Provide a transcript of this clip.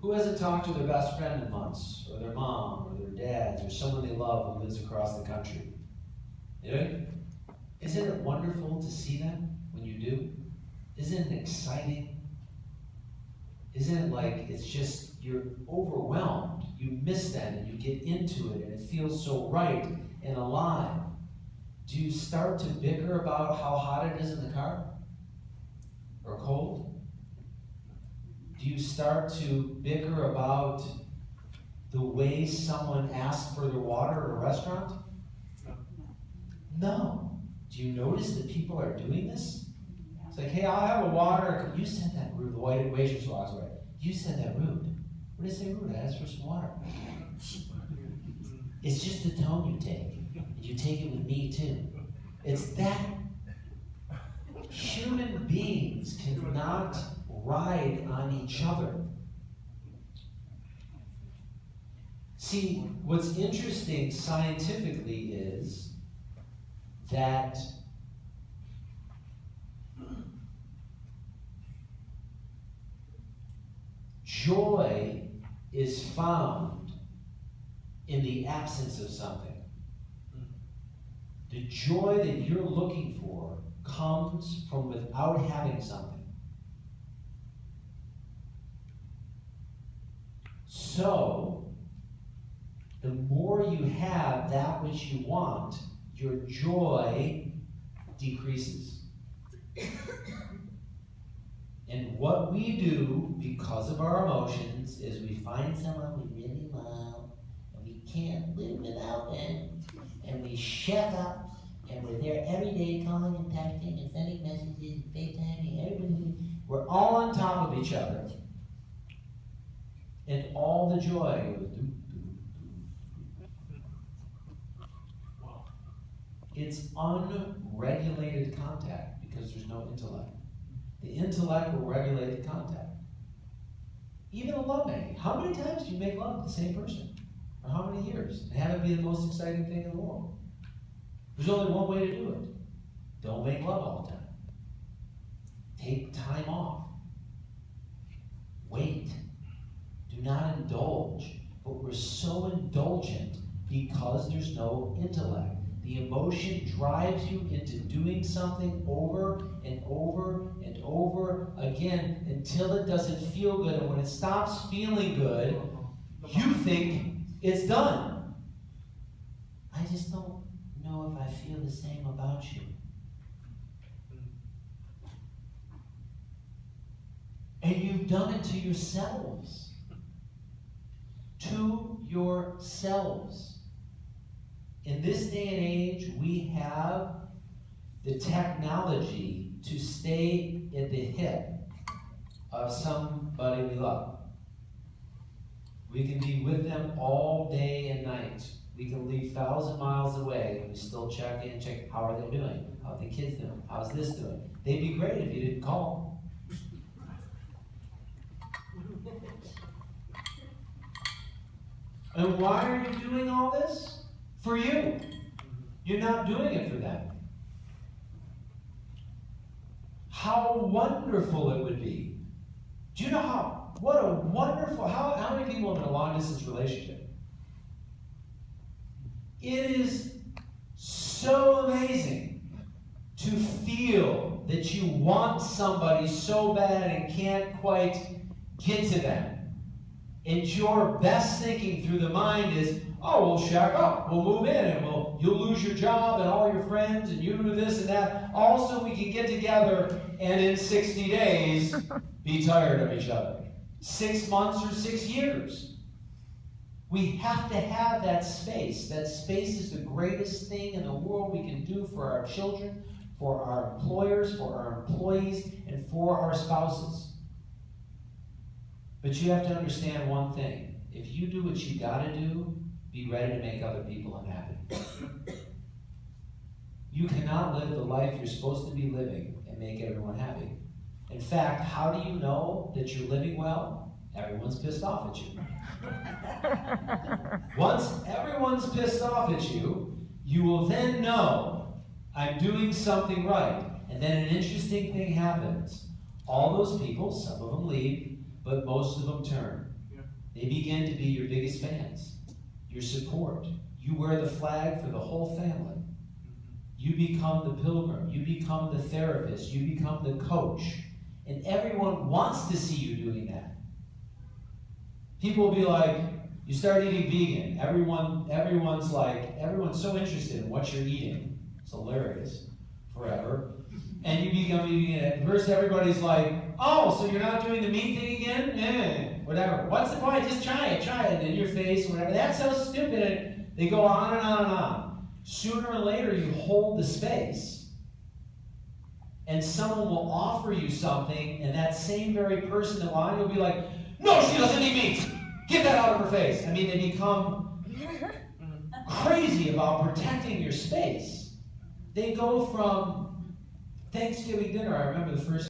Who hasn't talked to their best friend in months, or their mom, or their dad, or someone they love who lives across the country? You know? Isn't it wonderful to see them when you do? Isn't it exciting? Isn't it like it's just, you're overwhelmed. You miss them and you get into it and it feels so right and alive. Do you start to bicker about how hot it is in the car? Or cold? Do you start to bicker about the way someone asks for their water at a restaurant? No. Do you notice that people are doing this? It's like, hey, I'll have a water. You said that rude. The white waitress walks away. You said that rude. What did I say rude? I asked for some water. It's just the tone you take. You take it with me too. It's that human beings cannot ride on each other. See, what's interesting scientifically is that joy is found in the absence of something. The joy that you're looking for comes from without having something. So, the more you have that which you want, your joy decreases. And what we do because of our emotions is we find someone we really love and we can't live without them, and we shut up and we're there every day calling and texting and sending messages and FaceTiming everybody. We're all on top of each other. And all the joy goes doo, doo, doo. It's unregulated contact because there's no intellect. The intellect will regulate the contact. Even a lovemaking. How many times do you make love with the same person? For how many years? And have it be the most exciting thing in the world? There's only one way to do it. Don't make love all the time. Take time off. Wait. Do not indulge. But we're so indulgent because there's no intellect. The emotion drives you into doing something over and over and over again until it doesn't feel good. And when it stops feeling good, you think it's done. I just don't know if I feel the same about you. And you've done it to yourselves. To yourselves. In this day and age, we have the technology to stay at the hip of somebody we love. We can be with them all day and night. We can leave 1,000 miles away and we still check in, check how are they doing? How are the kids doing? How's this doing? They'd be great if you didn't call. And why are you doing all this? For you. You're not doing it for them. How wonderful it would be. Do you know what a wonderful, how many people have in a long distance relationship? It is so amazing to feel that you want somebody so bad and can't quite get to them. And your best thinking through the mind is, oh, we'll shack up, we'll move in, and you'll lose your job and all your friends, and you do this and that. Also, we can get together and in 60 days be tired of each other. 6 months or 6 years. We have to have that space. That space is the greatest thing in the world we can do for our children, for our employers, for our employees, and for our spouses. But you have to understand one thing. If you do what you got to do, be ready to make other people unhappy. You cannot live the life you're supposed to be living and make everyone happy. In fact, how do you know that you're living well? Everyone's pissed off at you. Once everyone's pissed off at you, you will then know, I'm doing something right. And then an interesting thing happens. All those people, some of them leave, but most of them turn. Yeah. They begin to be your biggest fans, your support. You wear the flag for the whole family. You become the pilgrim. You become the therapist. You become the coach. And everyone wants to see you doing that. People will be like, you start eating vegan. Everyone's so interested in what you're eating. It's hilarious. Forever. And you become vegan. At first everybody's like, oh, so you're not doing the meat thing again? Whatever. What's the point? Just try it in your face, whatever. That's so stupid. And they go on and on and on. Sooner or later, you hold the space, and someone will offer you something, and that same very person in line will be like, no, she doesn't eat meat. Get that out of her face. I mean, they become crazy about protecting your space. They go from Thanksgiving dinner. I remember the first